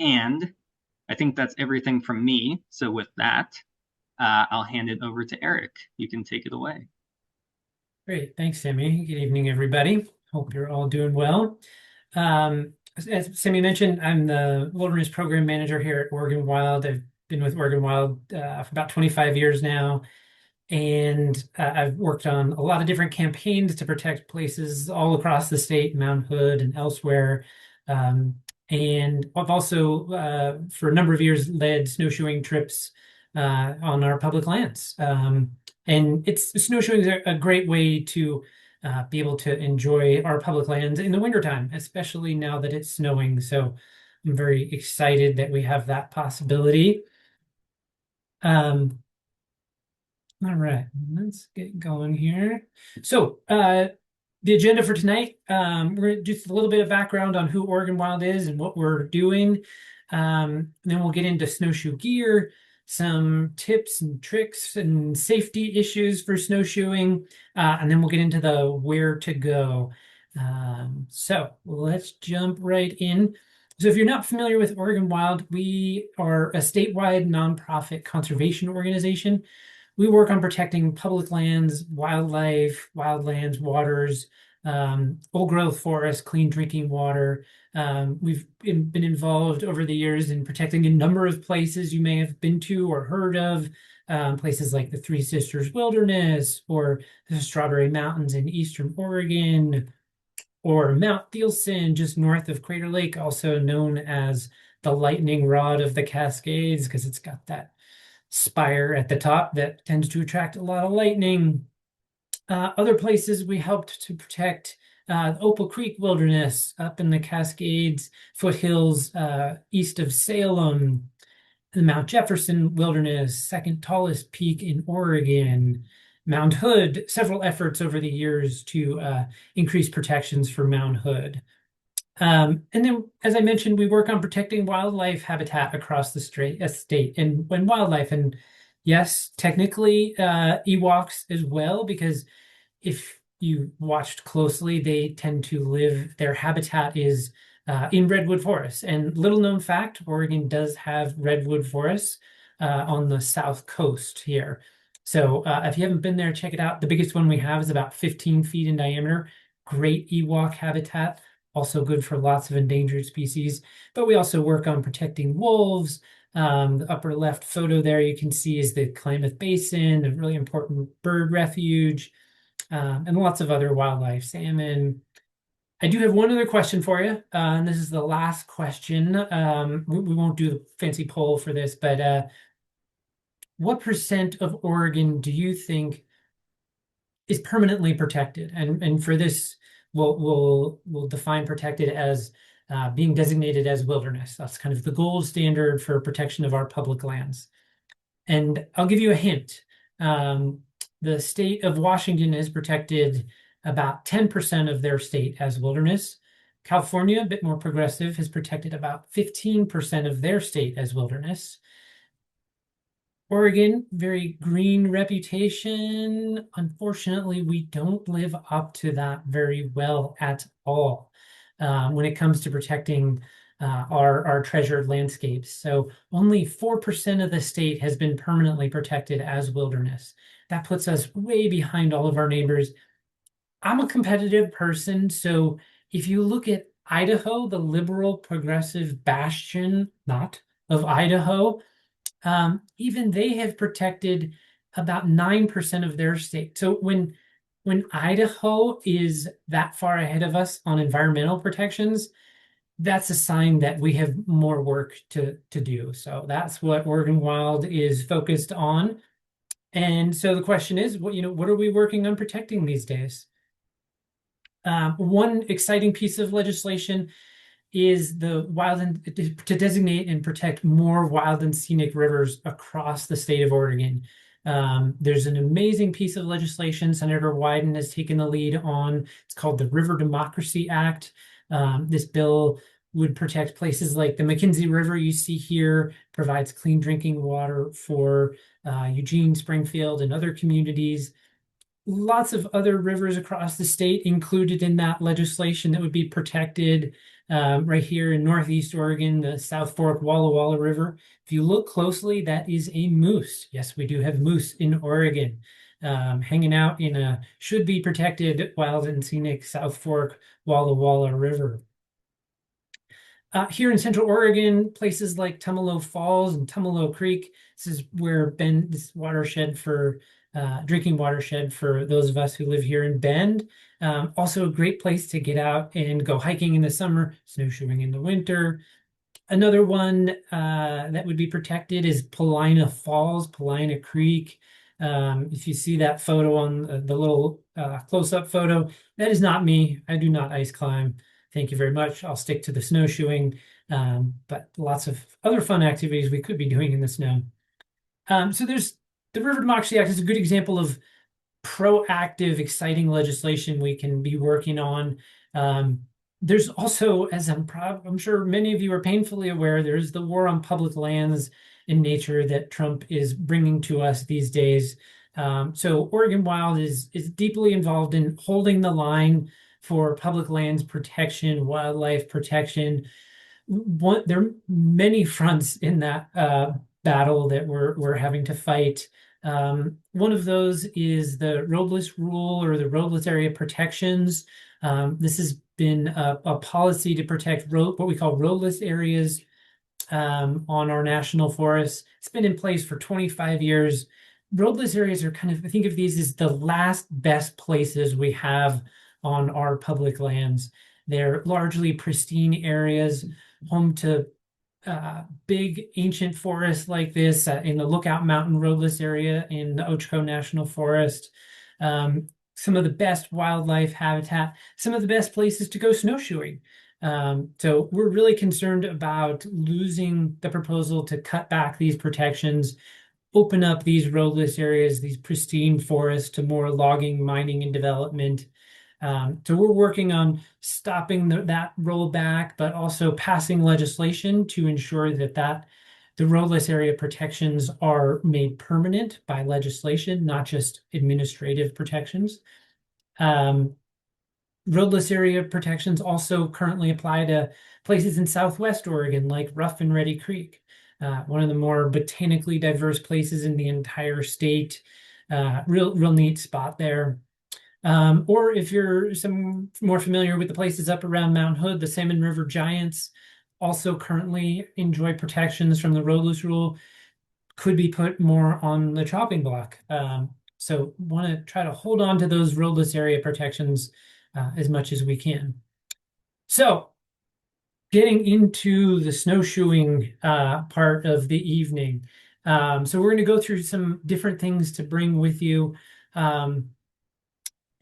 And I think that's everything from me. So with that, I'll hand it over to Erik. You can take it away. Great. Thanks, Sammy. Good evening, everybody. Hope you're all doing well. As Sammy mentioned, I'm the Wilderness Program Manager here at Oregon Wild. I've been with Oregon Wild for about 25 years now, and I've worked on a lot of different campaigns to protect places all across the state, Mount Hood and elsewhere. Um, and I've also, for a number of years, led snowshoeing trips on our public lands. And snowshoeing is a great way to be able to enjoy our public lands in the wintertime, especially now that it's snowing. So I'm very excited that we have that possibility. Um, all right, let's get going here. So, the agenda for tonight, we're going to do just a little bit of background on who Oregon Wild is and what we're doing. Then we'll get into snowshoe gear, some tips and tricks and safety issues for snowshoeing, and then we'll get into the where to go. So let's jump right in. So if you're not familiar with Oregon Wild, we are a statewide nonprofit conservation organization. We work on protecting public lands, wildlife, wildlands, waters, old growth forests, clean drinking water. We've been involved over the years in protecting a number of places you may have been to or heard of, places like the Three Sisters Wilderness or the Strawberry Mountains in Eastern Oregon, or Mount Thielsen just north of Crater Lake, also known as the lightning rod of the Cascades because it's got that spire at the top that tends to attract a lot of lightning. Other places we helped to protect the Opal Creek Wilderness up in the Cascades foothills east of Salem, the Mount Jefferson Wilderness, second tallest peak in Oregon, Mount Hood, several efforts over the years to increase protections for Mount Hood. And then, as I mentioned, we work on protecting wildlife habitat across the state and when wildlife, and yes, technically ewoks as well, because if you watched closely, they tend to live, their habitat is in redwood forests. And little known fact, Oregon does have redwood forests on the south coast here. So if you haven't been there, check it out. The biggest one we have is about 15 feet in diameter. Great ewok habitat, also good for lots of endangered species. But we also work on protecting wolves. The upper left photo there you can see is the Klamath Basin, a really important bird refuge, and lots of other wildlife, salmon. I do have one other question for you, and this is the last question. We won't do the fancy poll for this, but what percent of Oregon do you think is permanently protected? And for this, we'll define protected as being designated as wilderness. That's kind of the gold standard for protection of our public lands. And I'll give you a hint. The state of Washington has protected about 10% of their state as wilderness. California, a bit more progressive, has protected about 15% of their state as wilderness. Oregon, very green reputation. Unfortunately, we don't live up to that very well at all when it comes to protecting our treasured landscapes. So only 4% of the state has been permanently protected as wilderness. That puts us way behind all of our neighbors. I'm a competitive person, so if you look at Idaho, the liberal progressive bastion, not of Idaho, even they have protected about 9% of their state. So when Idaho is that far ahead of us on environmental protections, that's a sign that we have more work to do. So that's what Oregon Wild is focused on. And so the question is, what are we working on protecting these days? One exciting piece of legislation is the wild and to designate and protect more wild and scenic rivers across the state of Oregon. There's an amazing piece of legislation Senator Wyden has taken the lead on. It's called the River Democracy Act. This bill would protect places like the McKenzie River you see here, provides clean drinking water for Eugene, Springfield, and other communities. Lots of other rivers across the state included in that legislation that would be protected. right here in Northeast Oregon, the South Fork Walla Walla River. If you look closely, that is a moose. Yes, we do have moose in Oregon, hanging out in a should be protected wild and scenic South Fork Walla Walla River. Here in Central Oregon, places like Tumalo Falls and Tumalo Creek. This is where Bend, this watershed for drinking watershed for those of us who live here in Bend. Also a great place to get out and go hiking in the summer, snowshoeing in the winter. Another one that would be protected is Paulina Falls, Paulina Creek. If you see that photo on the little close-up photo, that is not me. I do not ice climb. Thank you very much. I'll stick to the snowshoeing, but lots of other fun activities we could be doing in the snow. So there's the River Democracy Act is a good example of proactive, exciting legislation we can be working on. There's also, as I'm sure many of you are painfully aware, there's the war on public lands and nature that Trump is bringing to us these days. So Oregon Wild is deeply involved in holding the line for public lands protection, wildlife protection. There are many fronts in that battle that we're having to fight. One of those is the roadless rule or the roadless area protections. This has been a policy to protect what we call roadless areas on our national forests. It's been in place for 25 years. Roadless areas are kind of, I think of these as the last best places we have on our public lands. They're largely pristine areas, home to big ancient forests like this in the Lookout Mountain roadless area in the Ochako National Forest. Some of the best wildlife habitat, some of the best places to go snowshoeing. So we're really concerned about losing the proposal to cut back these protections, open up these roadless areas, these pristine forests to more logging, mining, and development. So we're working on stopping that rollback, but also passing legislation to ensure that the roadless area protections are made permanent by legislation, not just administrative protections. Roadless area protections also currently apply to places in Southwest Oregon, like Rough and Ready Creek, one of the more botanically diverse places in the entire state. Real neat spot there. Or if you're some more familiar with the places up around Mount Hood, the Salmon River Giants also currently enjoy protections from the roadless rule, could be put more on the chopping block. So want to try to hold on to those roadless area protections as much as we can. So getting into the snowshoeing part of the evening. So we're going to go through some different things to bring with you.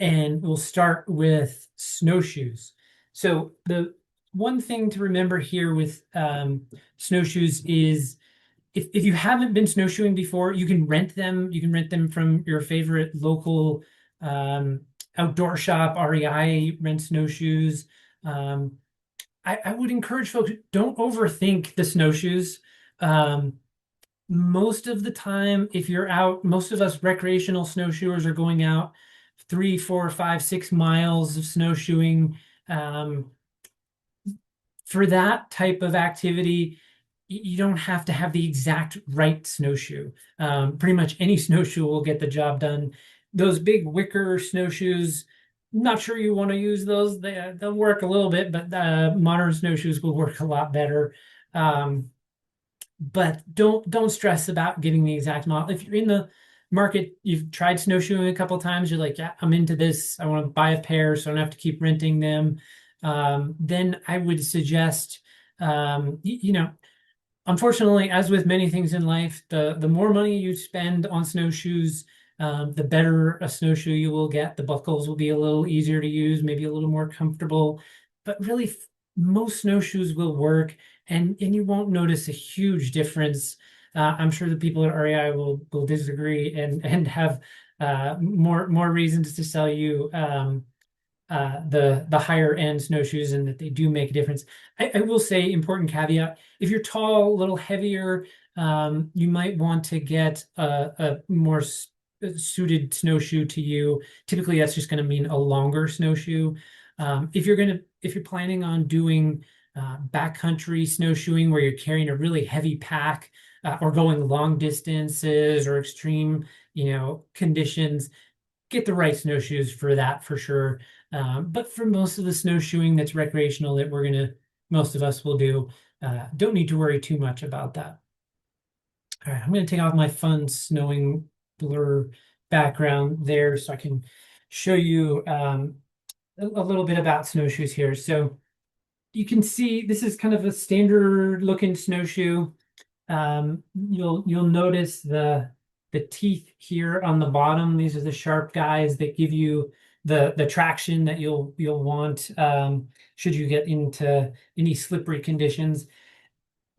And we'll start with snowshoes. So the one thing to remember here with snowshoes is if you haven't been snowshoeing before, you can rent them. You can rent them from your favorite local outdoor shop. REI rent snowshoes. I would encourage folks, don't overthink the snowshoes. Most of the time, if you're out, most of us recreational snowshoers are going out 3, 4, 5, 6 miles of snowshoeing. For that type of activity, you don't have to have the exact right snowshoe. Pretty much any snowshoe will get the job done. Those big wicker snowshoes, not sure you want to use those. They'll work a little bit, but modern snowshoes will work a lot better. But don't stress about getting the exact model. If you're in the market, you've tried snowshoeing a couple of times, you're like, yeah, I'm into this. I want to buy a pair so I don't have to keep renting them. Then I would suggest, unfortunately, as with many things in life, the more money you spend on snowshoes, the better a snowshoe you will get. The buckles will be a little easier to use, maybe a little more comfortable. But really, most snowshoes will work, and you won't notice a huge difference. I'm sure the people at REI will disagree and have more reasons to sell you the higher end snowshoes, and that they do make a difference. I will say, important caveat: if you're tall, a little heavier, you might want to get a more suited snowshoe to you. Typically, that's just going to mean a longer snowshoe. If you're planning on doing backcountry snowshoeing where you're carrying a really heavy pack, or going long distances or extreme, conditions, get the right snowshoes for that for sure. But for most of the snowshoeing that's recreational that most of us will do, don't need to worry too much about that. All right, I'm going to take off my fun snowing blur background there so I can show you a little bit about snowshoes here. So you can see this is kind of a standard looking snowshoe. You'll notice the teeth here on the bottom. These are the sharp guys that give you the traction that you'll want should you get into any slippery conditions.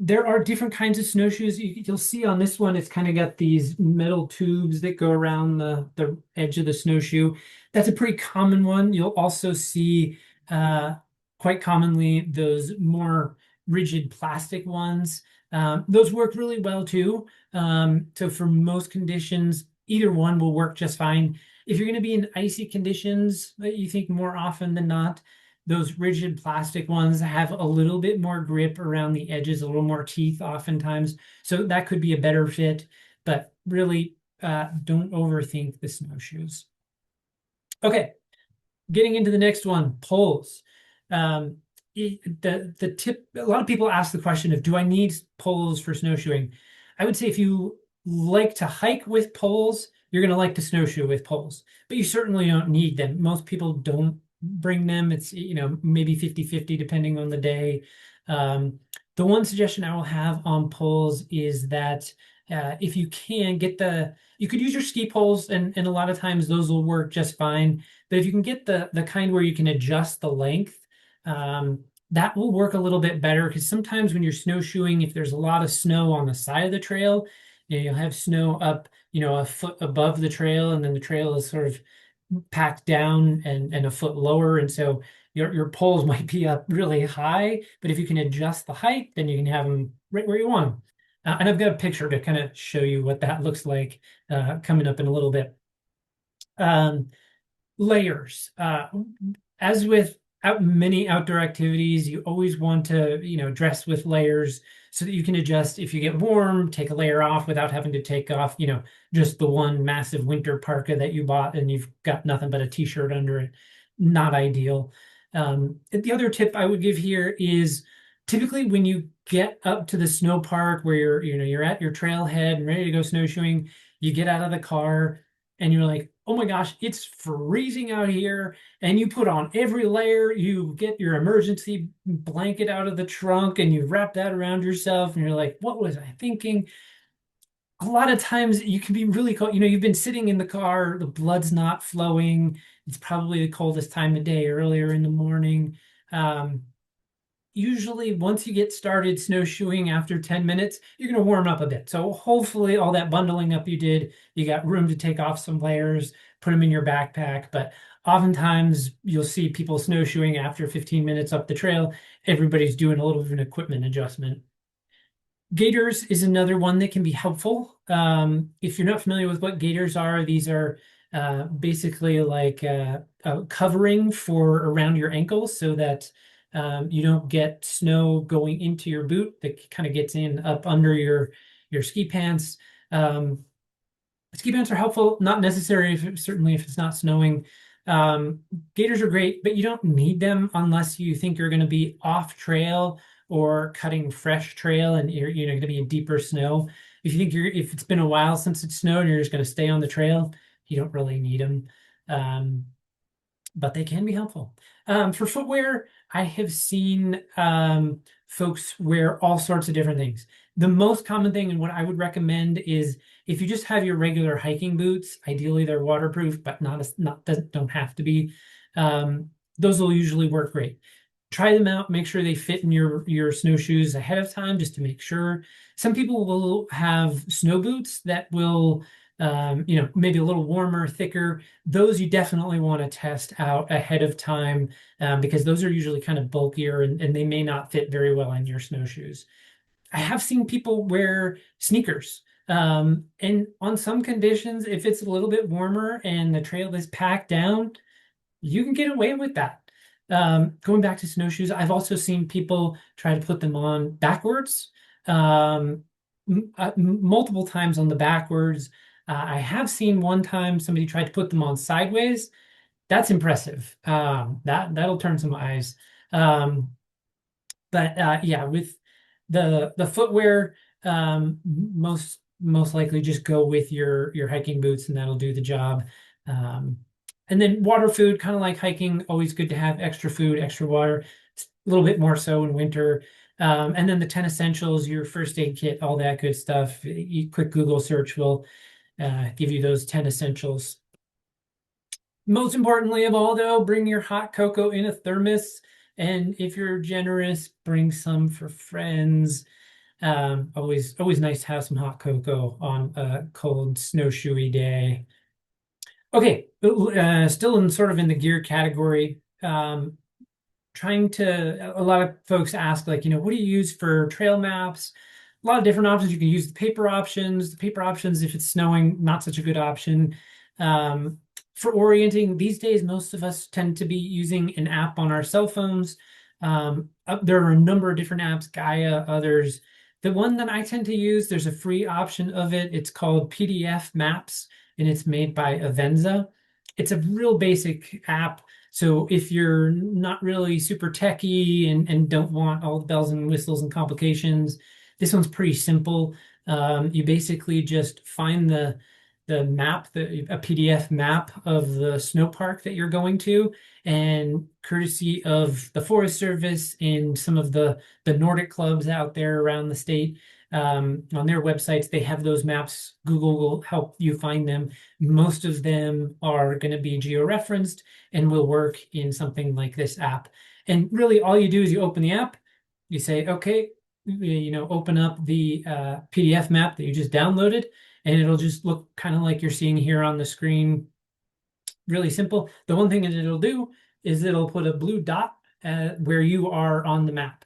There are different kinds of snowshoes. You'll see on this one, it's kind of got these metal tubes that go around the edge of the snowshoe. That's a pretty common one. You'll also see quite commonly those more rigid plastic ones. Those work really well too. So for most conditions, either one will work just fine. If you're going to be in icy conditions, that you think more often than not, those rigid plastic ones have a little bit more grip around the edges, a little more teeth oftentimes. So that could be a better fit, but really don't overthink the snowshoes. Okay, getting into the next one, poles. The tip, a lot of people ask the question of, do I need poles for snowshoeing? I would say if you like to hike with poles, you're going to like to snowshoe with poles, but you certainly don't need them. Most people don't bring them. It's, maybe 50-50 depending on the day. The one suggestion I will have on poles is that if you can you could use your ski poles, and a lot of times those will work just fine. But if you can get the kind where you can adjust the length, that will work a little bit better, because sometimes when you're snowshoeing, if there's a lot of snow on the side of the trail, you'll have snow up, a foot above the trail, and then the trail is sort of packed down and a foot lower. And so your poles might be up really high, but if you can adjust the height, then you can have them right where you want them. And I've got a picture to kind of show you what that looks like coming up in a little bit. Layers. As with many outdoor activities, you always want to, dress with layers so that you can adjust. If you get warm, take a layer off without having to take off, just the one massive winter parka that you bought and you've got nothing but a t-shirt under it. Not ideal. The other tip I would give here is typically when you get up to the snow park where you're at your trailhead and ready to go snowshoeing, you get out of the car and you're like, oh my gosh, it's freezing out here. And you put on every layer, you get your emergency blanket out of the trunk and you wrap that around yourself. And you're like, what was I thinking? A lot of times you can be really cold. You've been sitting in the car, the blood's not flowing. It's probably the coldest time of day, earlier in the morning. Usually once you get started snowshoeing after 10 minutes, you're going to warm up a bit. So hopefully all that bundling up you did, you got room to take off some layers, put them in your backpack. But oftentimes you'll see people snowshoeing after 15 minutes up the trail. Everybody's doing a little bit of an equipment adjustment. Gaiters is another one that can be helpful. If you're not familiar with what gaiters are, these are basically like a covering for around your ankles so that you don't get snow going into your boot that kind of gets in up under your ski pants. Ski pants are helpful, not necessary, certainly if it's not snowing. Gaiters are great, but you don't need them unless you think you're going to be off trail or cutting fresh trail and you're going to be in deeper snow. If you think if it's been a while since it snowed and you're just going to stay on the trail, you don't really need them. But they can be helpful. For footwear, I have seen folks wear all sorts of different things. The most common thing and what I would recommend is if you just have your regular hiking boots, ideally they're waterproof, but don't have to be. Those will usually work great. Try them out, make sure they fit in your snowshoes ahead of time just to make sure. Some people will have snow boots that will maybe a little warmer, thicker. Those you definitely want to test out ahead of time because those are usually kind of bulkier and they may not fit very well on your snowshoes. I have seen people wear sneakers. And on some conditions, if it's a little bit warmer and the trail is packed down, you can get away with that. Going back to snowshoes, I've also seen people try to put them on backwards, um, multiple times on the backwards. I have seen one time somebody tried to put them on sideways. That's impressive. That'll turn some eyes. Um, but yeah, with the footwear, most likely just go with your hiking boots, and that'll do the job. Um, and then water food, kind of like hiking, always good to have extra food, extra water. It's a little bit more so in winter. And then the 10 essentials, your first aid kit, all that good stuff. Quick Google search will give you those 10 essentials. Most importantly of all, though, bring your hot cocoa in a thermos. And if you're generous, bring some for friends. Always nice to have some hot cocoa on a cold, snowshoey day. Okay, still in sort of in the gear category. A lot of folks ask, like, what do you use for trail maps? A lot of different options. You can use the paper options. The paper options, if it's snowing, not such a good option. Um, for orienting, these days, most of us tend to be using an app on our cell phones. There are a number of different apps, Gaia, others. The one that I tend to use, there's a free option of it. It's called PDF Maps, and it's made by Avenza. It's a real basic app. So if you're not really super techy and don't want all the bells and whistles and complications, this one's pretty simple. You basically just find the map, a PDF map of the snow park that you're going to, and courtesy of the Forest Service and some of the Nordic clubs out there around the state, on their websites, they have those maps. Google will help you find them. Most of them are going to be geo-referenced and will work in something like this app. And really, all you do is you open the app, you say, okay, open up the PDF map that you just downloaded, and it'll just look kind of like you're seeing here on the screen. Really simple. The one thing that it'll do is it'll put a blue dot where you are on the map.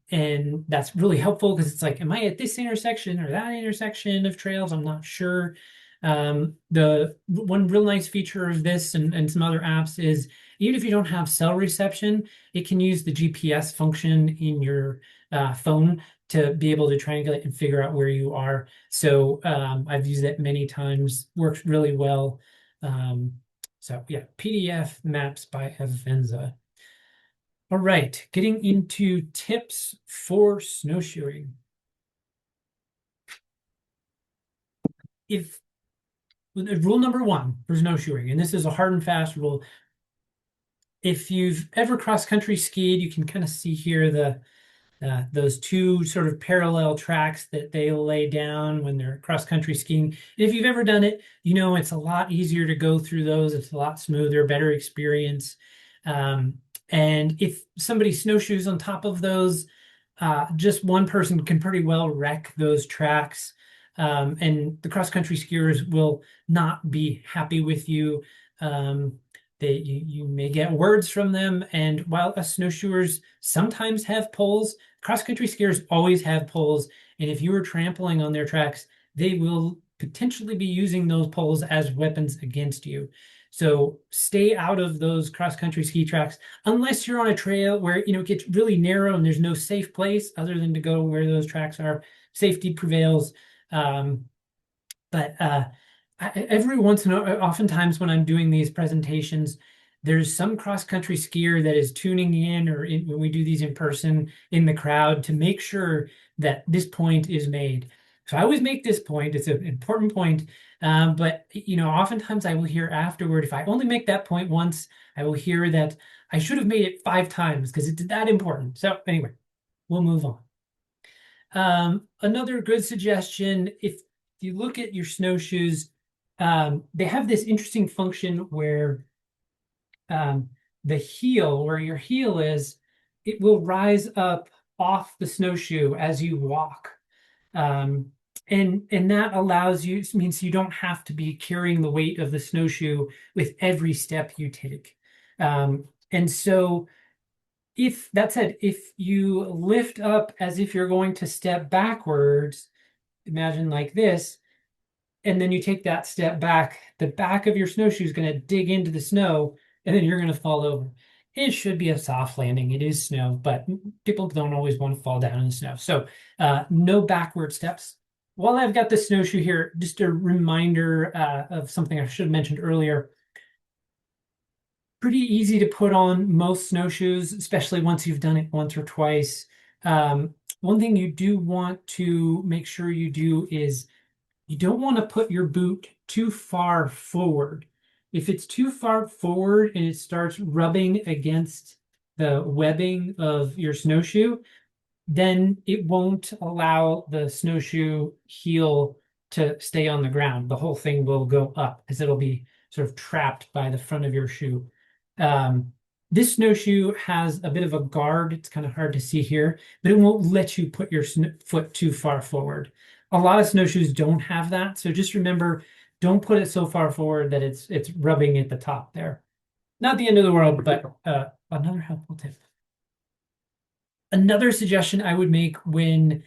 And that's really helpful because it's like, am I at this intersection or that intersection of trails? I'm not sure. The one real nice feature of this and some other apps is even if you don't have cell reception, it can use the GPS function in your phone to be able to triangulate and figure out where you are. So I've used it many times, works really well. So yeah, PDF Maps by Avenza. All right, getting into tips for snowshoeing. If Rule number one for snowshoeing, and this is a hard and fast rule, if you've ever cross-country skied, you can kind of see here those two sort of parallel tracks that they lay down when they're cross-country skiing. And if you've ever done it, it's a lot easier to go through those. It's a lot smoother, better experience. And if somebody snowshoes on top of those, just one person can pretty well wreck those tracks. And the cross-country skiers will not be happy with you. You may get words from them, and while us snowshoers sometimes have poles, cross-country skiers always have poles, and if you are trampling on their tracks, they will potentially be using those poles as weapons against you. So stay out of those cross-country ski tracks unless you're on a trail where it gets really narrow and there's no safe place other than to go where those tracks are. Safety prevails. But every once in a oftentimes when I'm doing these presentations, there's some cross-country skier that is tuning in, or when we do these in person in the crowd, to make sure that this point is made. So I always make this point. It's an important point. But oftentimes I will hear afterward, if I only make that point once, I will hear that I should have made it 5 times because it's that important. So anyway, we'll move on. Another good suggestion, if you look at your snowshoes, they have this interesting function where the heel, where your heel is, it will rise up off the snowshoe as you walk. And that allows you, means you don't have to be carrying the weight of the snowshoe with every step you take. And so if that said, if you lift up as if you're going to step backwards, imagine like this, and then you take that step back, the back of your snowshoe is going to dig into the snow, and then you're going to fall over. it should be a soft landing. It is snow, but people don't always want to fall down in the snow. So no backward steps. While I've got the snowshoe here, just a reminder of something I should have mentioned earlier. Pretty easy to put on most snowshoes, especially once you've done it once or twice. One thing you do want to make sure you do is you don't want to put your boot too far forward. If it's too far forward and it starts rubbing against the webbing of your snowshoe, then it won't allow the snowshoe heel to stay on the ground. The whole thing will go up because it'll be sort of trapped by the front of your shoe. Um, this snowshoe has a bit of a guard. It's kind of hard to see here, but it won't let you put your foot too far forward. A lot of snowshoes don't have that, so just remember, don't put it so far forward that it's rubbing at the top there. Not the end of the world, but another helpful tip. Another suggestion I would make when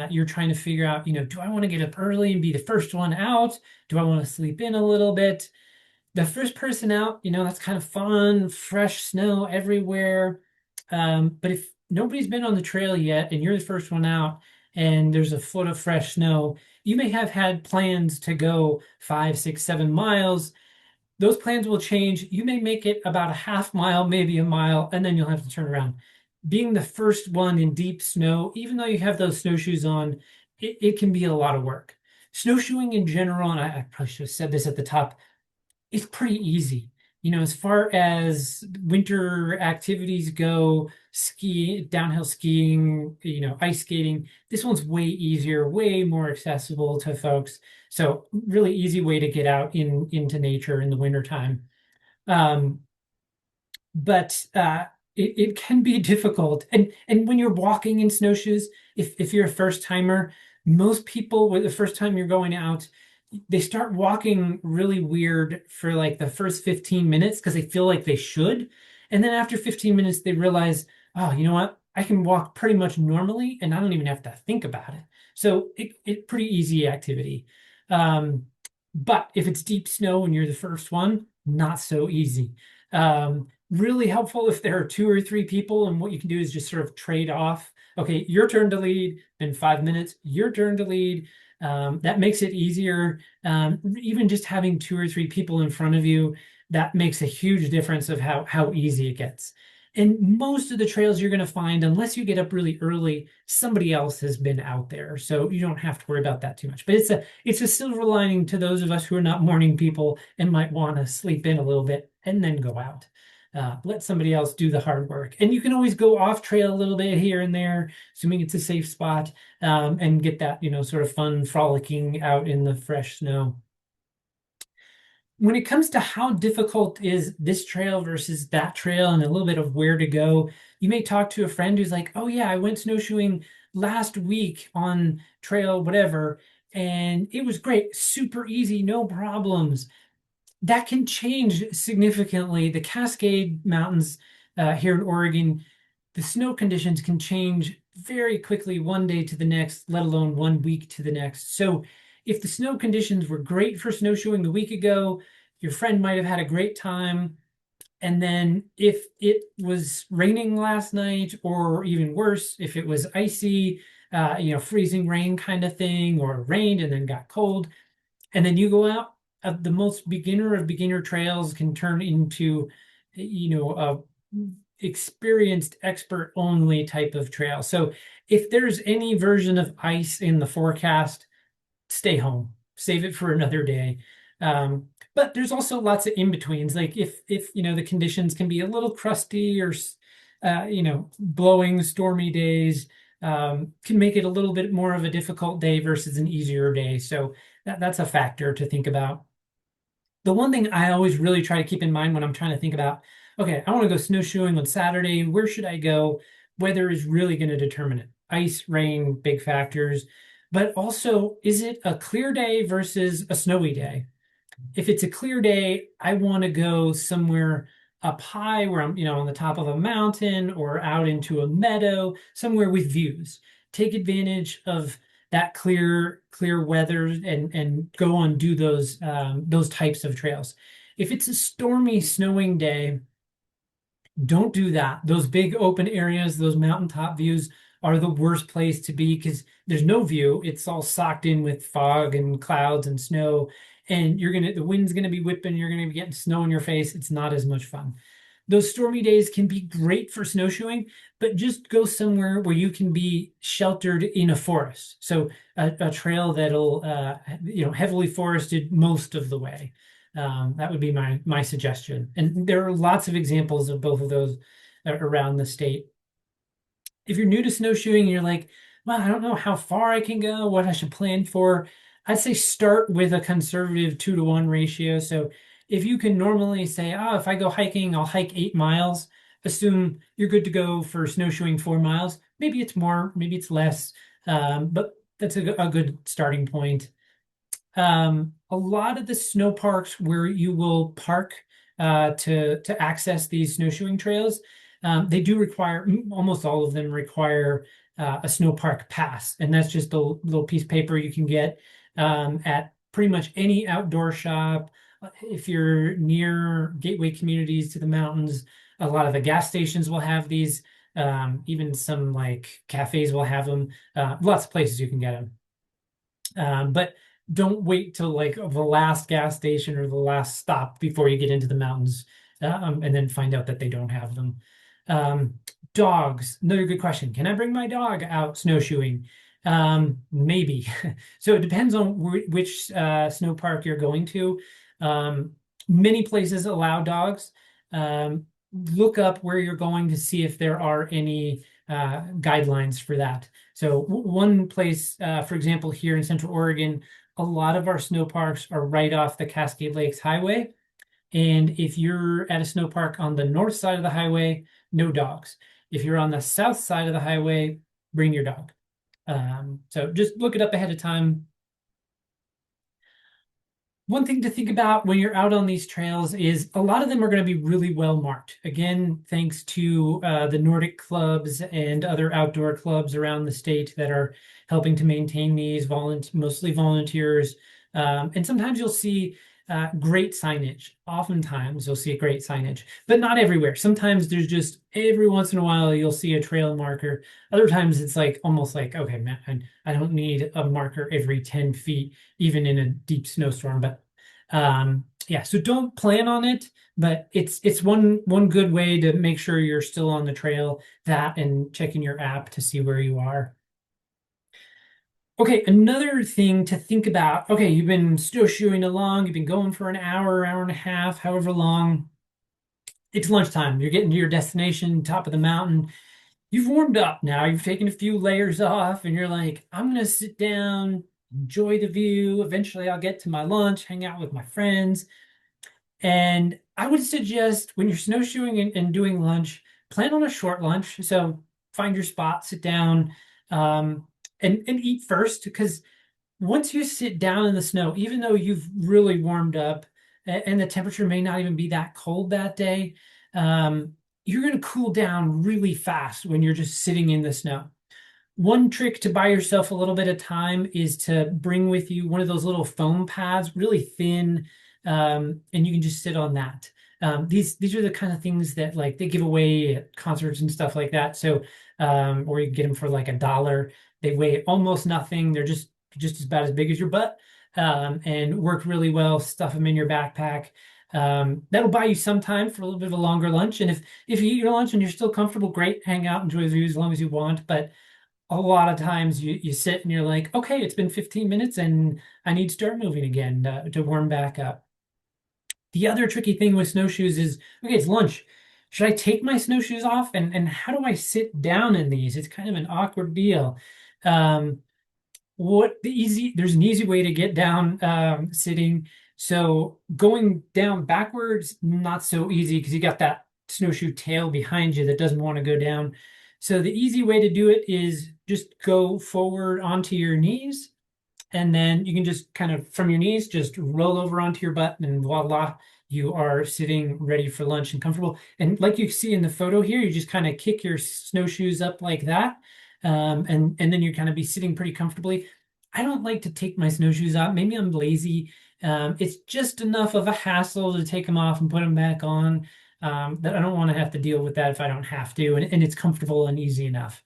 you're trying to figure out, do I want to get up early and be the first one out? Do I want to sleep in a little bit? The first person out, that's kind of fun, fresh snow everywhere. But if nobody's been on the trail yet and you're the first one out and there's a foot of fresh snow, you may have had plans to go 5, 6, 7 miles. Those plans will change. You may make it about a half mile, maybe a mile, and then you'll have to turn around. Being the first one in deep snow, even though you have those snowshoes on, it can be a lot of work. Snowshoeing in general, and I probably should have said this at the top, it's pretty easy. As far as winter activities go, downhill skiing, ice skating, this one's way easier, way more accessible to folks. So really easy way to get out into nature in the wintertime. Um, but it can be difficult. And when you're walking in snowshoes, if you're a first timer, most people, with the first time you're going out, they start walking really weird for like the first 15 minutes because they feel like they should. And then after 15 minutes, they realize, oh, you know what? I can walk pretty much normally and I don't even have to think about it. So it pretty easy activity. But if it's deep snow and you're the first one, not so easy. Really helpful if there are 2 or 3 people, and what you can do is just sort of trade off. Okay, your turn to lead in 5 minutes, your turn to lead. That makes it easier. Even just having 2 or 3 people in front of you, that makes a huge difference of how easy it gets. And most of the trails you're going to find, unless you get up really early, somebody else has been out there, so you don't have to worry about that too much. But it's a silver lining to those of us who are not morning people and might want to sleep in a little bit and then go out. Let somebody else do the hard work. And you can always go off trail a little bit here and there, assuming it's a safe spot, and get that, sort of fun frolicking out in the fresh snow. When it comes to how difficult is this trail versus that trail and a little bit of where to go, you may talk to a friend who's like, oh yeah, I went snowshoeing last week on trail whatever, and it was great, super easy, no problems. That can change significantly. The Cascade Mountains here in Oregon, the snow conditions can change very quickly one day to the next, let alone one week to the next. So if the snow conditions were great for snowshoeing the week ago, your friend might have had a great time. And then if it was raining last night, or even worse, if it was icy, freezing rain kind of thing, or rained and then got cold, and then you go out, the most beginner of beginner trails can turn into, a experienced expert only type of trail. So if there's any version of ice in the forecast, stay home, save it for another day. But there's also lots of in-betweens. Like if the conditions can be a little crusty or blowing stormy days, can make it a little bit more of a difficult day versus an easier day. So that's a factor to think about. The one thing I always really try to keep in mind when I'm trying to think about, okay, I want to go snowshoeing on Saturday, where should I go? Weather is really going to determine it. Ice, rain, big factors. But also, is it a clear day versus a snowy day? If it's a clear day, I want to go somewhere up high where I'm, on the top of a mountain or out into a meadow, somewhere with views. Take advantage of that clear weather and go on do those types of trails. If it's a stormy, snowing day, Don't do that. Those big open areas, those mountaintop views are the worst place to be because there's no view. It's all socked in with fog and clouds and snow, and the wind's gonna be whipping, you're gonna be getting snow in your face. It's not as much fun. Those stormy days can be great for snowshoeing, but just go somewhere where you can be sheltered in a forest. So a trail that'll heavily forested most of the way. That would be my suggestion. And there are lots of examples of both of those around the state. If you're new to snowshoeing and you're like, well, I don't know how far I can go, what I should plan for, I'd say start with a conservative 2-to-1 ratio. So if you can normally say, oh, if I go hiking, I'll hike 8 miles, assume you're good to go for snowshoeing 4 miles. Maybe it's more, maybe it's less, but that's a good starting point. A lot of the snow parks where you will park to access these snowshoeing trails, they do require, almost all of them require a snow park pass, and that's just a little piece of paper you can get at pretty much any outdoor shop. If you're near gateway communities to the mountains, a lot of the gas stations will have these. Even some like cafes will have them. Lots of places you can get them. But don't wait till like the last gas station or the last stop before you get into the mountains, and then find out that they don't have them. Um, Dogs, another good question. Can I bring my dog out snowshoeing? Maybe. So it depends on which snow park you're going to. Um, Many places allow dogs. Um, look up where you're going to see if there are any guidelines for that. So one place, for example, here in Central Oregon, a lot of our snow parks are right off the Cascade Lakes Highway. And if you're at a snow park on the north side of the highway, no dogs. If you're on the south side of the highway, bring your dog. So just look it up ahead of time. One thing to think about when you're out on these trails is a lot of them are going to be really well marked. Again, thanks to the Nordic clubs and other outdoor clubs around the state that are helping to maintain these, mostly volunteers. And sometimes you'll see great signage. Oftentimes you'll see a great signage, but not everywhere. Sometimes there's just every once in a while you'll see a trail marker. Other times it's like almost like, okay, man, I don't need a marker every 10 feet even in a deep snowstorm. But yeah, so don't plan on it, but it's one good way to make sure you're still on the trail, that and checking your app to see where you are. Okay, another thing to think about. Okay, you've been snowshoeing along, you've been going for an hour, hour and a half, however long. It's lunchtime. You're getting to your destination, top of the mountain. You've warmed up now. You've taken a few layers off, and you're like, I'm gonna sit down, enjoy the view. Eventually, I'll get to my lunch, hang out with my friends. And I would suggest when you're snowshoeing and doing lunch, plan on a short lunch. So find your spot, sit down, and eat first. Because once you sit down in the snow, even though you've really warmed up and the temperature may not even be that cold that day, you're going to cool down really fast when you're just sitting in the snow. One trick to buy yourself a little bit of time is to bring with you one of those little foam pads, really thin, and you can just sit on that. These are the kind of things that like they give away at concerts and stuff like that. So, or you can get them for like $1. They weigh almost nothing. They're just about as big as your butt, and work really well. Stuff them in your backpack. That'll buy you some time for a little bit of a longer lunch. And if you eat your lunch and you're still comfortable, great, hang out, enjoy the view as long as you want. But a lot of times you sit and you're like, okay, it's been 15 minutes and I need to start moving again to warm back up. The other tricky thing with snowshoes is, okay, it's lunch. Should I take my snowshoes off? And how do I sit down in these? It's kind of an awkward deal. Um, there's an easy way to get down sitting. So going down backwards, not so easy because you got that snowshoe tail behind you that doesn't want to go down. So the easy way to do it is just go forward onto your knees, and then you can just kind of from your knees just roll over onto your butt, and voila, you are sitting ready for lunch and comfortable. And like you see in the photo here, you just kind of kick your snowshoes up like that, and then you kind of be sitting pretty comfortably. I don't like to take my snowshoes off. Maybe I'm lazy. It's just enough of a hassle to take them off and put them back on. that I don't want to have to deal with that if I don't have to, and it's comfortable and easy enough.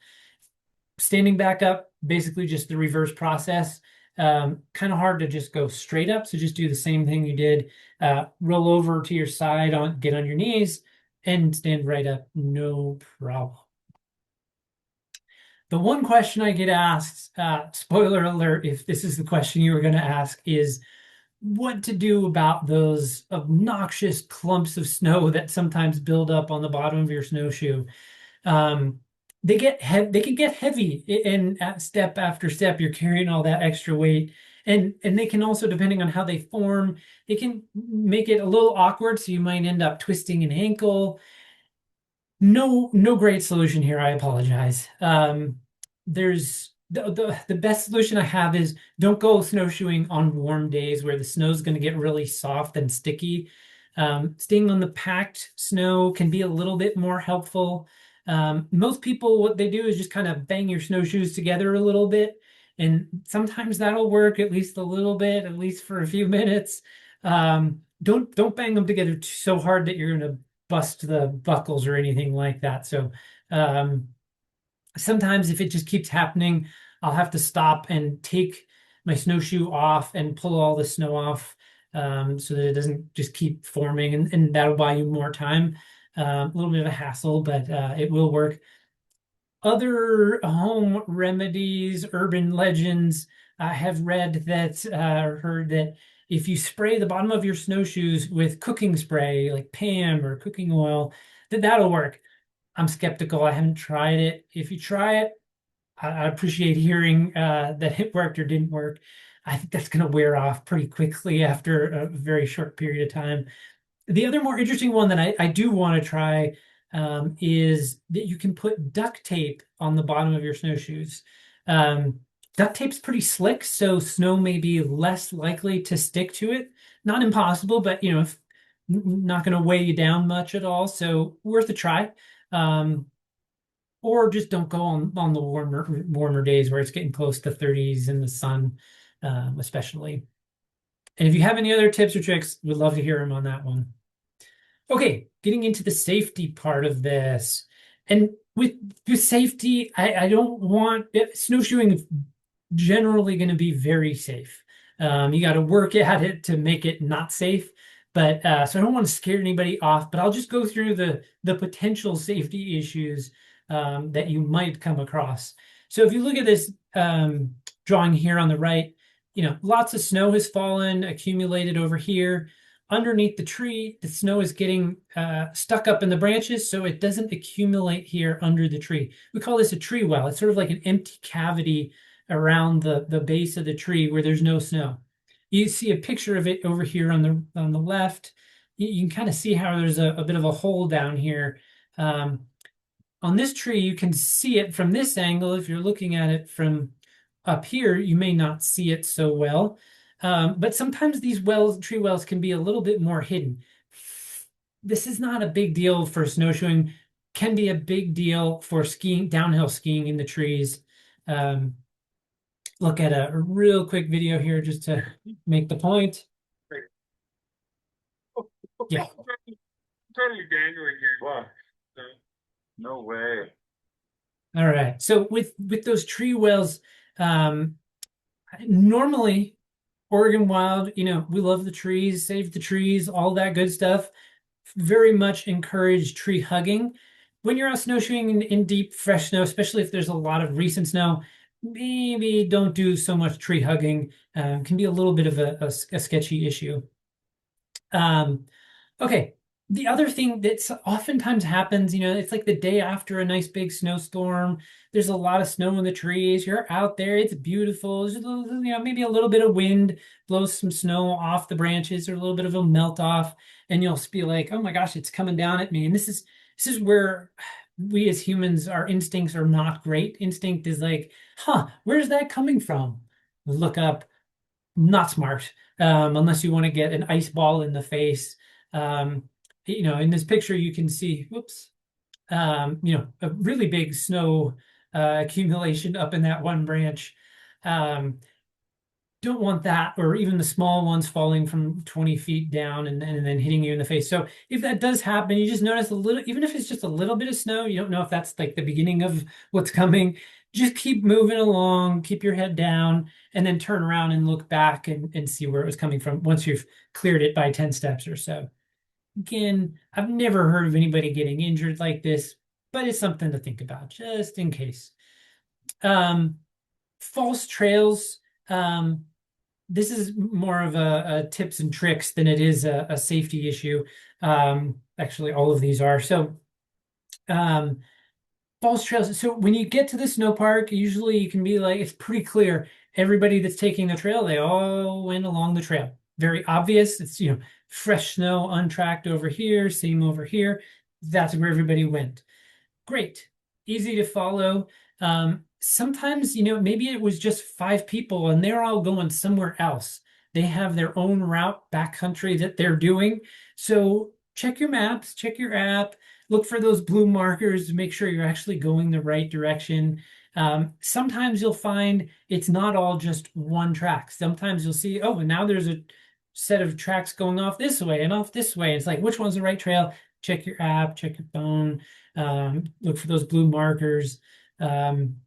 Standing back up, basically just the reverse process. Kind of hard to just go straight up, so just do the same thing you did. Roll over to your side, get on your knees, and stand right up, no problem. The one question I get asked, spoiler alert, if this is the question you were going to ask, is what to do about those obnoxious clumps of snow that sometimes build up on the bottom of your snowshoe. Um, they can get heavy, and at step after step, you're carrying all that extra weight. And they can also, depending on how they form, they can make it a little awkward, so you might end up twisting an ankle. No great solution here. I apologize. There's the best solution I have is don't go snowshoeing on warm days where the snow's going to get really soft and sticky. Staying on the packed snow can be a little bit more helpful. Most people, what they do is just kind of bang your snowshoes together a little bit, and sometimes that'll work at least a little bit, at least for a few minutes. Don't bang them together so hard that you're going to bust the buckles or anything like that. So um, sometimes if it just keeps happening, I'll have to stop and take my snowshoe off and pull all the snow off, so that it doesn't just keep forming, and that'll buy you more time. A little bit of a hassle, but it will work. Other home remedies, urban legends, I have read that, heard that if you spray the bottom of your snowshoes with cooking spray, like Pam or cooking oil, that'll work. I'm skeptical. I haven't tried it. If you try it, I appreciate hearing that it worked or didn't work. I think that's going to wear off pretty quickly after a very short period of time. The other more interesting one that I do want to try, is that you can put duct tape on the bottom of your snowshoes. Um, Duct tape's pretty slick, so snow may be less likely to stick to it. Not impossible, but not going to weigh you down much at all. So worth a try. Um, or just don't go on the warmer days where it's getting close to 30s in the sun, especially. And if you have any other tips or tricks, we'd love to hear them on that one. Okay, getting into the safety part of this. And with safety, I don't want snowshoeing is generally going to be very safe. You got to work at it to make it not safe. But so I don't want to scare anybody off, but I'll just go through the potential safety issues that you might come across. So if you look at this drawing here on the right, lots of snow has fallen, accumulated over here. Underneath the tree, the snow is getting stuck up in the branches, so it doesn't accumulate here under the tree. We call this a tree well. It's sort of like an empty cavity around the base of the tree where there's no snow. You see a picture of it over here on the left. You can kind of see how there's a bit of a hole down here. On this tree, you can see it from this angle. If you're looking at it from up here, you may not see it so well. But sometimes these tree wells can be a little bit more hidden. This is not a big deal for snowshoeing, can be a big deal for skiing, downhill skiing in the trees. Look at a real quick video here just to make the point. Yeah. Totally dangling here. Wow. No way. All right. So with those tree wells, normally Oregon Wild, we love the trees, save the trees, all that good stuff. Very much encourage tree hugging. When you're out snowshoeing in deep, fresh snow, especially if there's a lot of recent snow, maybe don't do so much tree hugging. Can be a little bit of a sketchy issue. Okay. The other thing that oftentimes happens, it's like the day after a nice big snowstorm. There's a lot of snow in the trees. You're out there. It's beautiful. There's maybe a little bit of wind blows some snow off the branches or a little bit of a melt off, and you'll be like, "Oh my gosh, it's coming down at me." And this is where we as humans, our instincts are not great. Instinct is like, "Huh, where's that coming from?" Look up. Not smart, unless you want to get an ice ball in the face. Um, in this picture, you can see, whoops, a really big snow accumulation up in that one branch. Um, don't want that, or even the small ones falling from 20 feet down and then hitting you in the face. So if that does happen, you just notice a little, even if it's just a little bit of snow, you don't know if that's like the beginning of what's coming. Just keep moving along, keep your head down, and then turn around and look back and see where it was coming from once you've cleared it by 10 steps or so. Again, I've never heard of anybody getting injured like this, but it's something to think about just in case. False trails. This is more of a tips and tricks than it is a safety issue. Actually, all of these are. So, um, false trails. So when you get to the snow park, usually you can be like, it's pretty clear. Everybody that's taking the trail, they all went along the trail. Very obvious. It's, fresh snow, untracked over here, same over here. That's where everybody went. Great, easy to follow. Sometimes, maybe it was just 5 people and they're all going somewhere else. They have their own route backcountry that they're doing. So check your maps, check your app, look for those blue markers to make sure you're actually going the right direction. Sometimes you'll find it's not all just one track. Sometimes you'll see, oh, and now there's a set of tracks going off this way and off this way. It's like, which one's the right trail? Check your app, check your phone, look for those blue markers. One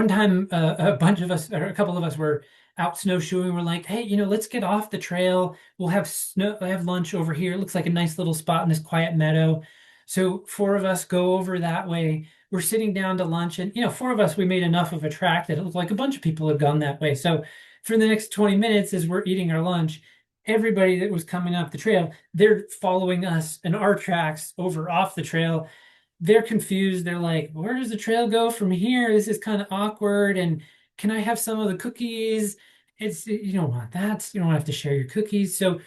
time, a bunch of us, or a couple of us, were out snowshoeing. We're like, hey, let's get off the trail. We'll have lunch over here. It looks like a nice little spot in this quiet meadow. So 4 of us go over that way. We're sitting down to lunch, and 4 of us, we made enough of a track that it looked like a bunch of people had gone that way. So for the next 20 minutes, as we're eating our lunch, everybody that was coming up the trail, they're following us and our tracks over off the trail. They're confused. They're like, where does the trail go from here? This is kind of awkward. And can I have some of the cookies? You don't want that. You don't have to share your cookies. So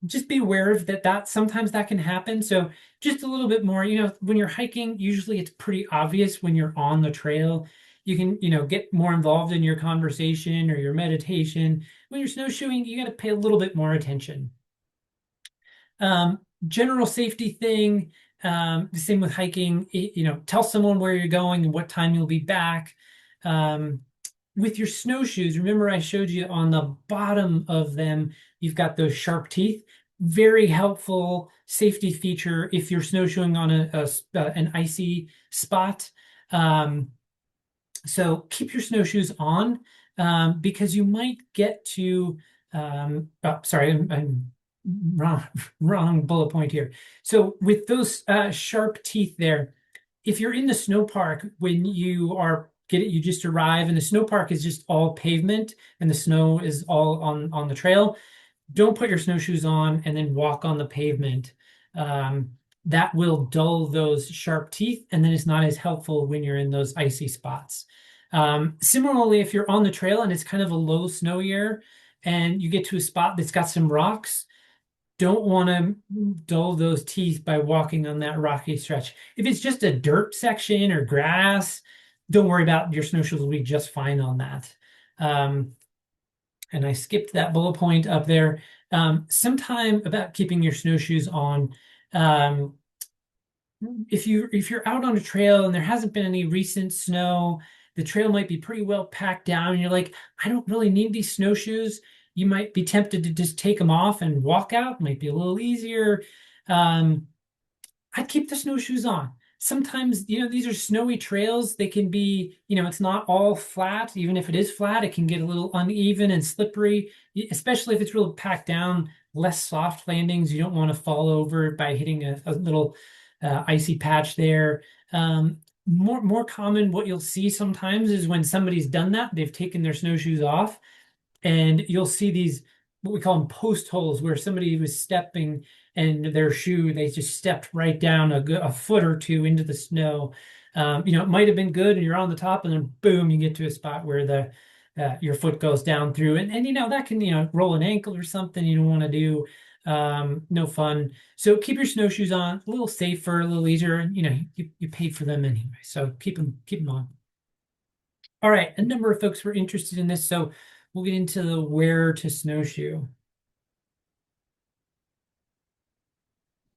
just be aware of that sometimes that can happen. So just a little bit more, when you're hiking, usually it's pretty obvious when you're on the trail. You can, get more involved in your conversation or your meditation. When you're snowshoeing, you got to pay a little bit more attention. General safety thing, the same with hiking, tell someone where you're going and what time you'll be back. With your snowshoes, remember I showed you on the bottom of them, you've got those sharp teeth. Very helpful safety feature if you're snowshoeing on an icy spot. So keep your snowshoes on because you might get to, sorry, I'm wrong bullet point here. So with those sharp teeth there, if you're in the snow park when you just arrive and the snow park is just all pavement and the snow is all on the trail, don't put your snowshoes on and then walk on the pavement. That will dull those sharp teeth, and then it's not as helpful when you're in those icy spots. Similarly, if you're on the trail and it's kind of a low snow year and you get to a spot that's got some rocks, don't want to dull those teeth by walking on that rocky stretch. If it's just a dirt section or grass, don't worry about your snowshoes will be just fine on that. And I skipped that bullet point up there. Sometime about keeping your snowshoes on. If you're out on a trail and there hasn't been any recent snow, the trail might be pretty well packed down, and you're like, I don't really need these snowshoes. You might be tempted to just take them off and walk out. Might be a little easier. I'd keep the snowshoes on. Sometimes, these are snowy trails. They can be, it's not all flat. Even if it is flat, it can get a little uneven and slippery, especially if it's real packed down, less soft landings. You don't want to fall over by hitting a little icy patch there. More common, what you'll see sometimes is when somebody's done that, they've taken their snowshoes off, and you'll see these, what we call them post holes, where somebody was stepping and their shoe, they just stepped right down a foot or two into the snow. It might have been good and you're on the top, and then boom, you get to a spot where your foot goes down through, and that can roll an ankle or something you don't want to do. No fun. So keep your snowshoes on, a little safer, a little easier, and you paid for them anyway, so keep them on. All right, a number of folks were interested in this, so we'll get into the where to snowshoe.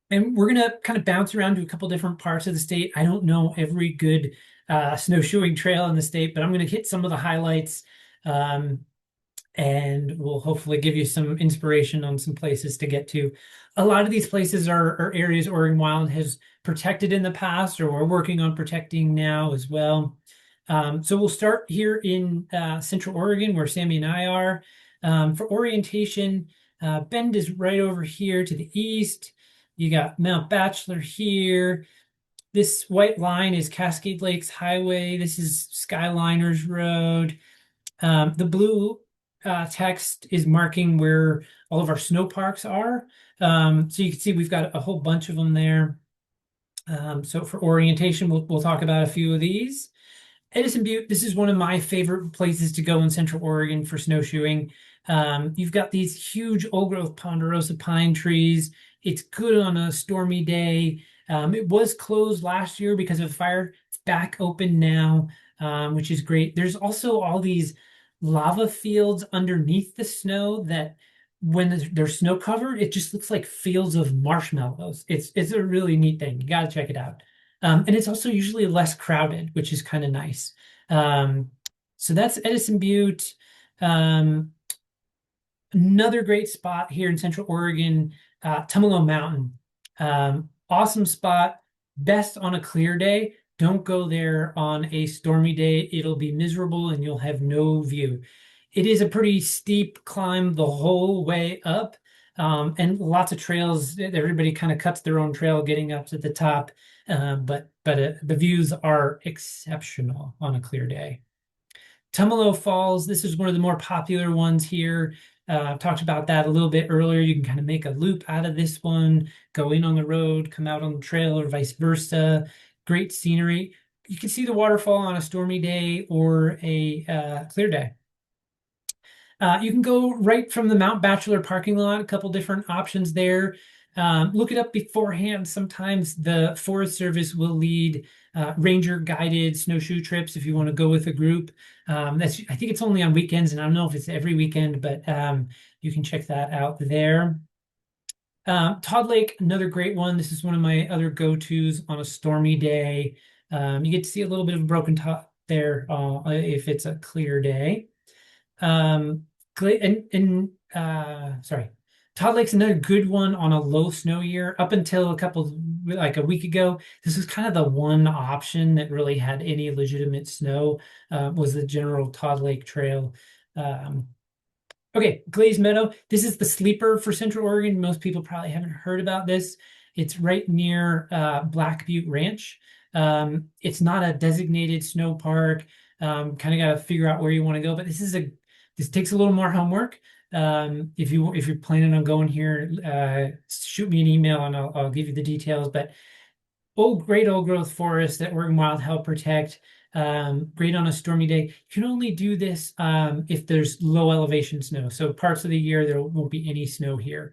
And we're going to kind of bounce around to a couple different parts of the state. I don't know every good snowshoeing trail in the state, but I'm going to hit some of the highlights. And we'll hopefully give you some inspiration on some places to get to. A lot of these places are areas Oregon Wild has protected in the past, or we're working on protecting now as well. So we'll start here in Central Oregon, where Sammy and I are. For orientation, Bend is right over here to the east. You got Mount Bachelor here. This white line is Cascade Lakes Highway. This is Skyliners Road. The blue text is marking where all of our snow parks are. So you can see we've got a whole bunch of them there. So for orientation, we'll talk about a few of these. Edison Butte, this is one of my favorite places to go in Central Oregon for snowshoeing. You've got these huge old growth ponderosa pine trees. It's good on a stormy day. It was closed last year because of fire. It's back open now, which is great. There's also all these lava fields underneath the snow that when they're snow covered, it just looks like fields of marshmallows. It's a really neat thing. You got to check it out. And it's also usually less crowded, which is kind of nice. So that's Edison Butte. Another great spot here in Central Oregon, Tumalo Mountain. Awesome spot, best on a clear day. Don't go there on a stormy day. It'll be miserable and you'll have no view. It is a pretty steep climb the whole way up, and lots of trails. Everybody kind of cuts their own trail getting up to the top, but the views are exceptional on a clear day. Tumalo Falls, this is one of the more popular ones here. Talked about that a little bit earlier. You can kind of make a loop out of this one, go in on the road, come out on the trail, or vice versa. Great scenery. You can see the waterfall on a stormy day or a clear day. You can go right from the Mount Bachelor parking lot, a couple different options there. Look it up beforehand. Sometimes the Forest Service will lead ranger guided snowshoe trips if you want to go with a group. I think it's only on weekends, and I don't know if it's every weekend, but you can check that out there. Todd Lake, another great one. This is one of my other go-tos on a stormy day. You get to see a little bit of a broken top there if it's a clear day. Sorry, Todd Lake's another good one on a low snow year. Up until like a week ago, this was kind of the one option that really had any legitimate snow, was the general Todd Lake Trail. Okay, Glaze Meadow. This is the sleeper for Central Oregon. Most people probably haven't heard about this. It's right near Black Butte Ranch. It's not a designated snow park. Kind of got to figure out where you want to go, but this takes a little more homework. If you're planning on going here, shoot me an email and I'll give you the details. But great old growth forest that Oregon Wild help protect. Great on a stormy day. You can only do this if there's low elevation snow. So parts of the year there won't be any snow here.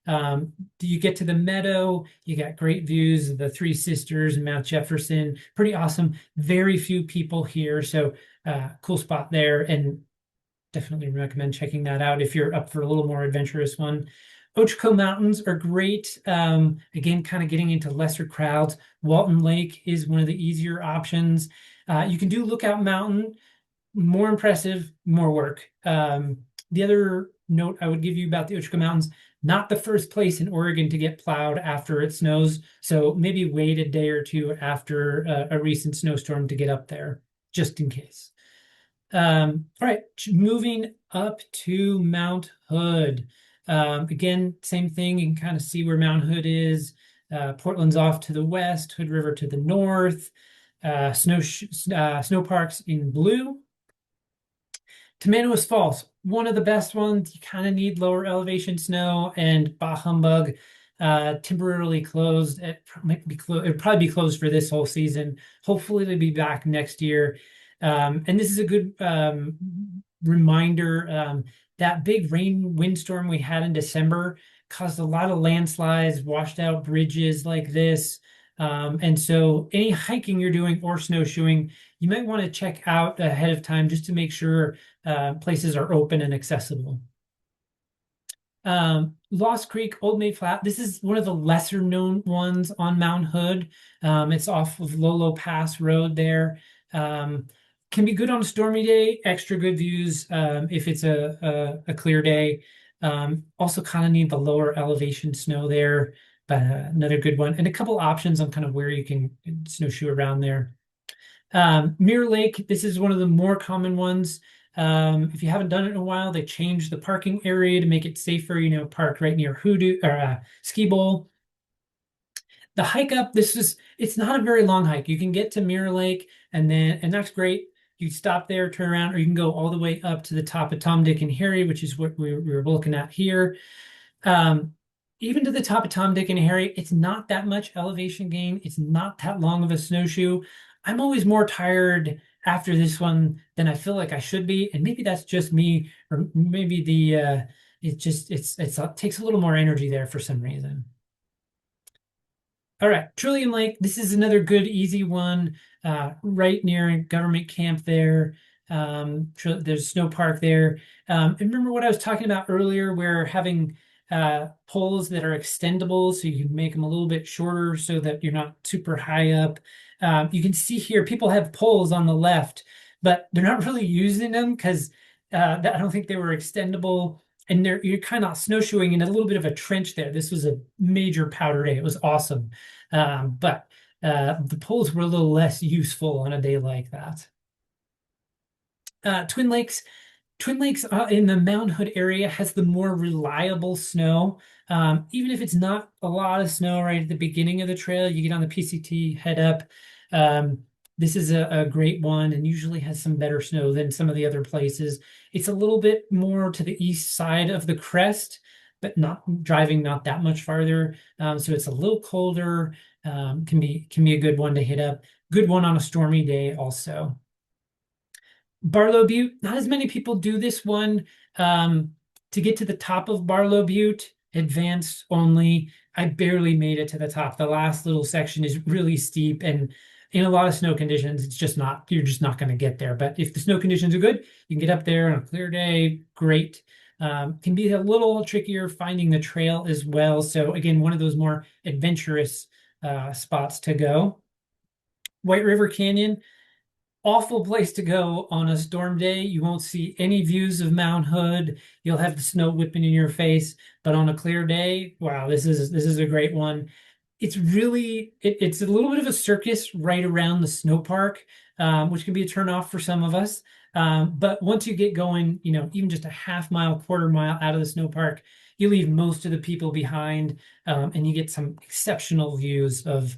You get to the meadow, you got great views of the Three Sisters and Mount Jefferson. Pretty awesome. Very few people here, so cool spot there, and definitely recommend checking that out if you're up for a little more adventurous one. Ochoco Mountains are great. Again, kind of getting into lesser crowds. Walton Lake is one of the easier options. You can do Lookout Mountain. More impressive, more work. The other note I would give you about the Ochoco Mountains, not the first place in Oregon to get plowed after it snows. So maybe wait a day or two after a recent snowstorm to get up there, just in case. All right, moving up to Mount Hood. Again, same thing. You can kind of see where Mount Hood is. Portland's off to the west, Hood River to the north. Snow parks in blue. Tamanous Falls, one of the best ones. You kind of need lower elevation snow, and bah humbug, temporarily closed. It'll probably be closed for this whole season. Hopefully it'll be back next year. And this is a good reminder. That big windstorm we had in December caused a lot of landslides, washed out bridges like this. And so any hiking you're doing or snowshoeing, you might want to check out ahead of time just to make sure places are open and accessible. Lost Creek, Old Maid Flat. This is one of the lesser known ones on Mount Hood. It's off of Lolo Pass Road there. Can be good on a stormy day, extra good views if it's a clear day. Also kind of need the lower elevation snow there, but another good one. And a couple options on kind of where you can snowshoe around there. Mirror Lake, this is one of the more common ones. If you haven't done it in a while, they changed the parking area to make it safer, park right near Hoodoo or Ski Bowl. The hike up, it's not a very long hike. You can get to Mirror Lake and that's great. You stop there, turn around, or you can go all the way up to the top of Tom, Dick, and Harry, which is what we were looking at here. Um, Even to the top of Tom, Dick, and Harry, it's not that much elevation gain. It's not that long of a snowshoe. I'm always more tired after this one than I feel like I should be, and maybe that's just me, or maybe it takes a little more energy there for some reason. All right, Trillium Lake. This is another good, easy one, right near government camp there. There's a snow park there. And remember what I was talking about earlier, where having poles that are extendable, so you can make them a little bit shorter so that you're not super high up. You can see here, people have poles on the left, but they're not really using them because I don't think they were extendable. And you're kind of snowshoeing in a little bit of a trench there. This was a major powder day. It was awesome. But the poles were a little less useful on a day like that. Twin Lakes. Twin Lakes in the Mount Hood area has the more reliable snow. Even if it's not a lot of snow right at the beginning of the trail, you get on the PCT, head up. This is a great one and usually has some better snow than some of the other places. It's a little bit more to the east side of the crest, but not that much farther. So it's a little colder. Can be a good one to hit up. Good one on a stormy day also. Barlow Butte, not as many people do this one. To get to the top of Barlow Butte, advanced only. I barely made it to the top. The last little section is really steep, and in a lot of snow conditions, you're just not going to get there. But if the snow conditions are good, you can get up there on a clear day. Great. Can be a little trickier finding the trail as well. So again, one of those more adventurous spots to go. White River Canyon, awful place to go on a storm day. You won't see any views of Mount Hood. You'll have the snow whipping in your face. But on a clear day, wow, this is a great one. It's a little bit of a circus right around the snow park, which can be a turnoff for some of us. But once you get going, even just a half mile, quarter mile out of the snow park, you leave most of the people behind, and you get some exceptional views of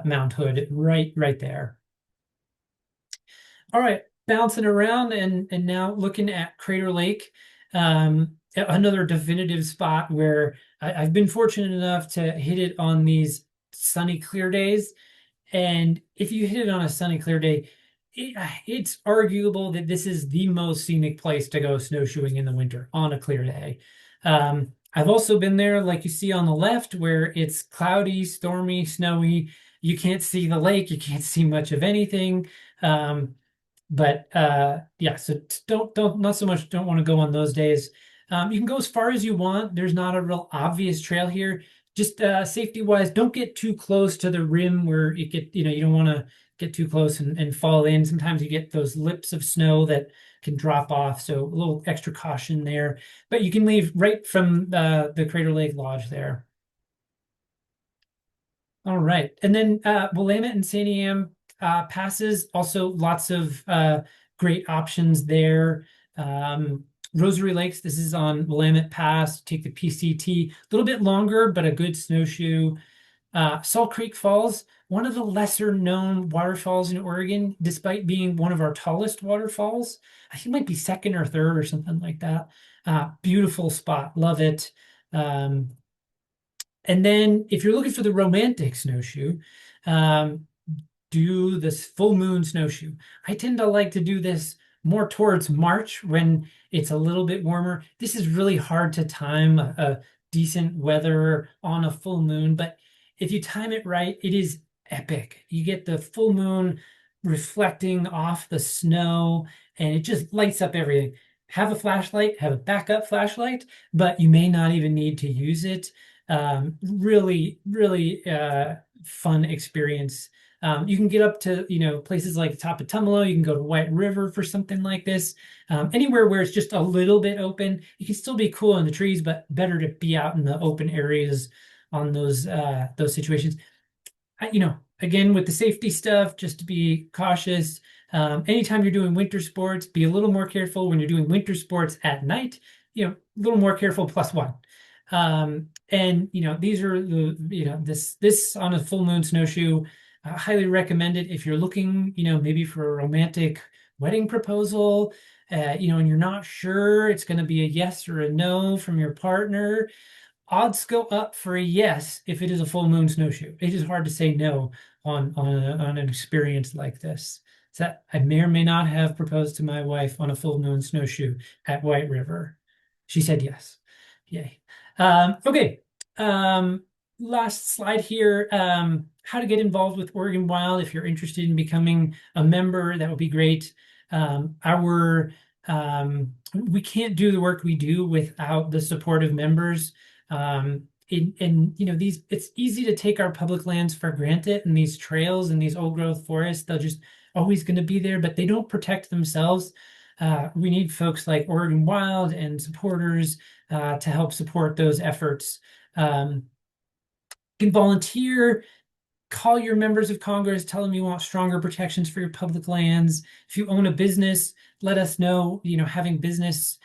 Mount Hood right there. All right, bouncing around and now looking at Crater Lake, another definitive spot where I've been fortunate enough to hit it on these sunny, clear days. And if you hit it on a sunny, clear day, it's arguable that this is the most scenic place to go snowshoeing in the winter on a clear day. I've also been there, like you see on the left, where it's cloudy, stormy, snowy. You can't see the lake. You can't see much of anything. But yeah, so don't not so much don't want to go on those days. You can go as far as you want. There's not a real obvious trail here. Just safety wise, don't get too close to the rim where you don't want to get too close and fall in. Sometimes you get those lips of snow that can drop off, so a little extra caution there. But you can leave right from the Crater Lake Lodge there. All right, and then Willamette and Santiam passes, also lots of great options there. Rosary Lakes, this is on Willamette Pass. Take the PCT, a little bit longer, but a good snowshoe. Salt Creek Falls, one of the lesser known waterfalls in Oregon, despite being one of our tallest waterfalls. I think it might be second or third or something like that. Beautiful spot, love it. And then if you're looking for the romantic snowshoe, do this full moon snowshoe. I tend to like to do this more towards March when it's a little bit warmer. This is really hard to time a decent weather on a full moon, but if you time it right, it is epic. You get the full moon reflecting off the snow and it just lights up everything. Have a flashlight, have a backup flashlight, but you may not even need to use it. Really fun experience You can get up to, places like the top of Tumalo. You can go to White River for something like this. Anywhere where it's just a little bit open, you can still be cool in the trees, but better to be out in the open areas on those situations. Again, with the safety stuff, just to be cautious. Anytime you're doing winter sports, be a little more careful when you're doing winter sports at night. A little more careful plus one. And these are this on a full moon snowshoe. Highly recommended if you're looking, maybe for a romantic wedding proposal, and you're not sure it's going to be a yes or a no from your partner. Odds go up for a yes if it is a full moon snowshoe. It is hard to say no on an experience like this. So I may or may not have proposed to my wife on a full moon snowshoe at White River. She said yes. Yay. Okay. Last slide here. How to get involved with Oregon Wild. If you're interested in becoming a member, that would be great. We can't do the work we do without the support of members. It's easy to take our public lands for granted, and these trails and these old growth forests, they're just always going to be there, but they don't protect themselves. We need folks like Oregon Wild and supporters to help support those efforts. You can volunteer, call your members of Congress, tell them you want stronger protections for your public lands. If you own a business, let us know, having business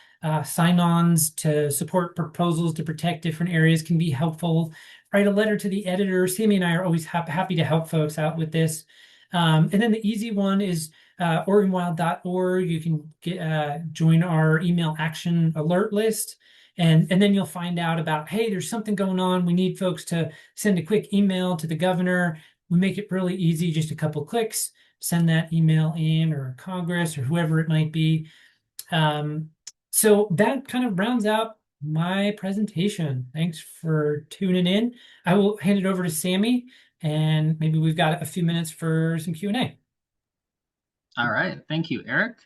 sign-ons to support proposals to protect different areas can be helpful. Write a letter to the editor. Sammy and I are always happy to help folks out with this. And then the easy one is OregonWild.org. You can join our email action alert list. And then you'll find out about, hey, there's something going on. We need folks to send a quick email to the governor. We make it really easy, just a couple clicks, send that email in, or Congress or whoever it might be. So that kind of rounds out my presentation. Thanks for tuning in. I will hand it over to Sammy, and maybe we've got a few minutes for some Q&A. All right. Thank you, Erik.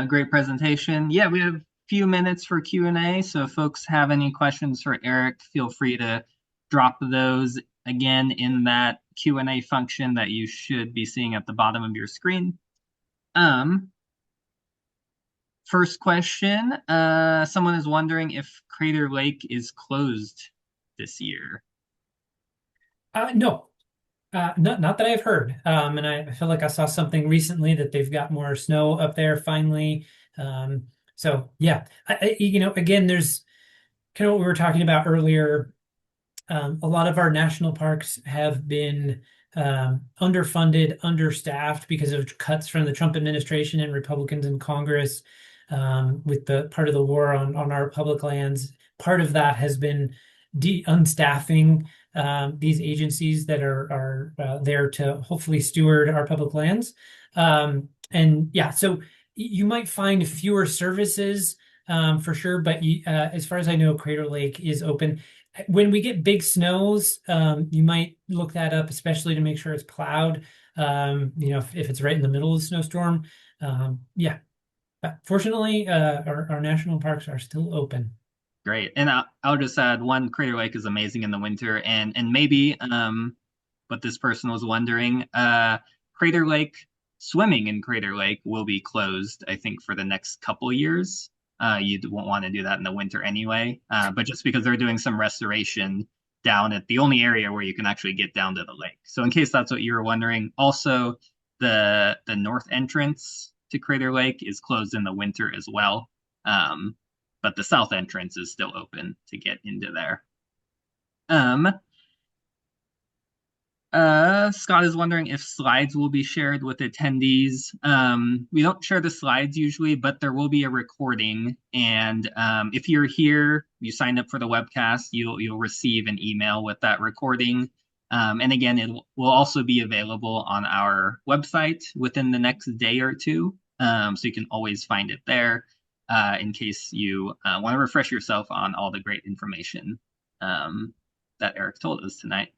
Great presentation. Yeah, we have a few minutes for Q&A, so if folks have any questions for Erik, feel free to drop those again in that Q&A function that you should be seeing at the bottom of your screen. First question, someone is wondering if Crater Lake is closed this year. No, not that I've heard. And I feel like I saw something recently that they've got more snow up there finally. So yeah, again, there's kind of what we were talking about earlier. A lot of our national parks have been underfunded, understaffed because of cuts from the Trump administration and Republicans in Congress, with the part of the war on our public lands. Part of that has been unstaffing these agencies that are there to hopefully steward our public lands. And yeah, so you might find fewer services for sure, but as far as I know, Crater Lake is open. When we get big snows, you might look that up, especially to make sure it's plowed. If it's right in the middle of the snowstorm. Yeah, but fortunately, our national parks are still open. Great. And I'll just add one, Crater Lake is amazing in the winter, and maybe what this person was wondering, Crater Lake, swimming in Crater Lake will be closed, I think, for the next couple years. You won't want to do that in the winter anyway, but just because they're doing some restoration down at the only area where you can actually get down to the lake. So in case that's what you were wondering, also the north entrance to Crater Lake is closed in the winter as well. But the south entrance is still open to get into there. Scott is wondering if slides will be shared with attendees. We don't share the slides usually, but there will be a recording. And if you're here, you signed up for the webcast, you'll receive an email with that recording. And again, it will also be available on our website within the next day or two. So you can always find it there in case you want to refresh yourself on all the great information that Erik told us tonight.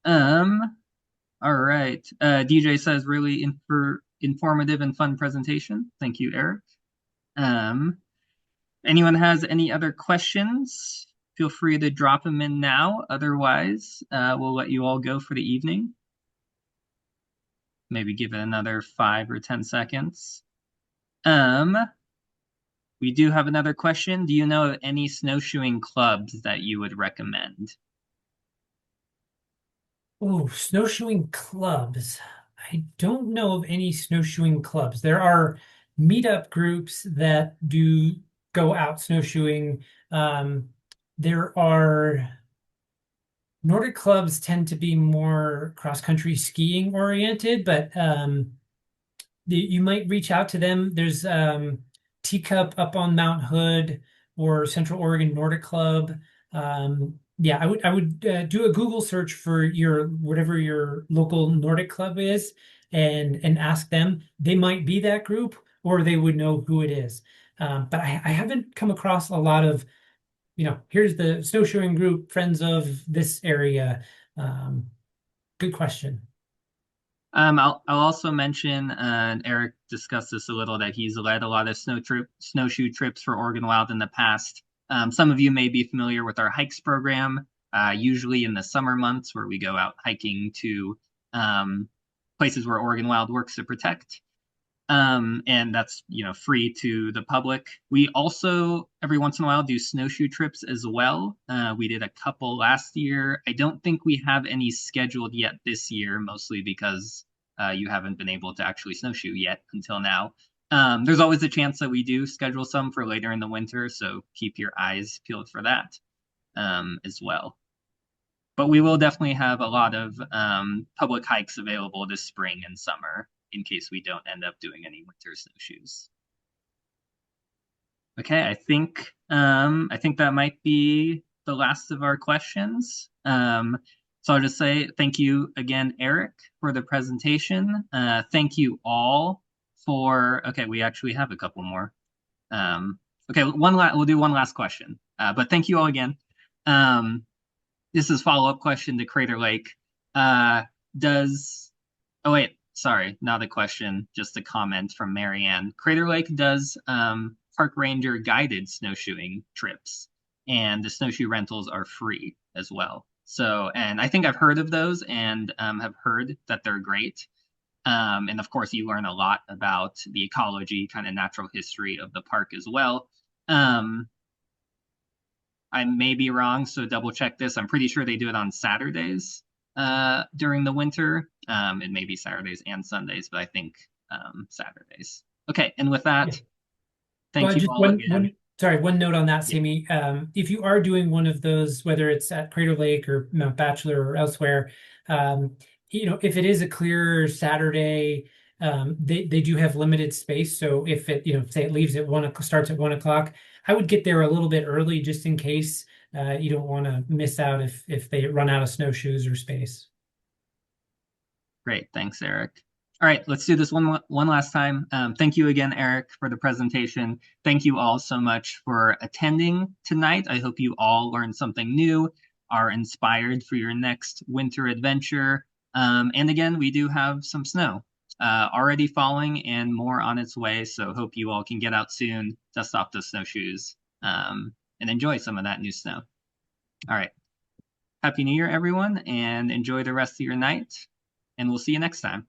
All right. DJ says really informative and fun presentation. Thank you, Erik. Anyone has any other questions? feel free to drop them in now. Otherwise, we'll let you all go for the evening. Maybe give it another 5 or 10 seconds. We do have another question. Do you know of any snowshoeing clubs that you would recommend? Oh, snowshoeing clubs. I don't know of any snowshoeing clubs. There are meetup groups that do go out snowshoeing. There are Nordic clubs tend to be more cross-country skiing oriented, but you might reach out to them. There's Teacup up on Mount Hood or Central Oregon Nordic Club. Yeah, I would do a Google search for your whatever your local Nordic club is and ask them. They might be that group or they would know who it is. But I haven't come across a lot of, here's the snowshoeing group, friends of this area. Good question. I'll also mention, Erik discussed this a little, that he's led a lot of snowshoe trips for Oregon Wild in the past. Some of you may be familiar with our hikes program, usually in the summer months where we go out hiking to places where Oregon Wild works to protect. And that's, free to the public. We also, every once in a while, do snowshoe trips as well. We did a couple last year. I don't think we have any scheduled yet this year, mostly because you haven't been able to actually snowshoe yet until now. There's always a chance that we do schedule some for later in the winter, so keep your eyes peeled for that as well. But we will definitely have a lot of public hikes available this spring and summer in case we don't end up doing any winter snowshoes. Okay, I think that might be the last of our questions. So I'll just say thank you again, Erik, for the presentation. Thank you all for. Okay, we actually have a couple more. Okay, we'll do one last question. But thank you all again. This is follow-up question to Crater Lake. Oh wait, sorry, not a question, just a comment from Marianne. Crater Lake does park ranger guided snowshoeing trips, and the snowshoe rentals are free as well. So, and I think I've heard of those and have heard that they're great. And of course, you learn a lot about the ecology, kind of natural history of the park as well. I may be wrong, so double check this. I'm pretty sure they do it on Saturdays during the winter. It may be Saturdays and Sundays, but I think Saturdays. Okay, and with that, Yeah. thank Well, you just all again. one note on that, Yeah. Sammy. If you are doing one of those, whether it's at Crater Lake or Mount Bachelor or elsewhere, if it is a clear Saturday, they do have limited space. So if it, say it leaves at starts at 1 o'clock, I would get there a little bit early just in case you don't want to miss out if they run out of snowshoes or space. Great, thanks, Erik. All right, let's do this one last time. Thank you again, Erik, for the presentation. Thank you all so much for attending tonight. I hope you all learned something new, are inspired for your next winter adventure. And again, we do have some snow already falling and more on its way. So hope you all can get out soon, dust off those snowshoes, and enjoy some of that new snow. All right. Happy New Year, everyone, and enjoy the rest of your night. And we'll see you next time.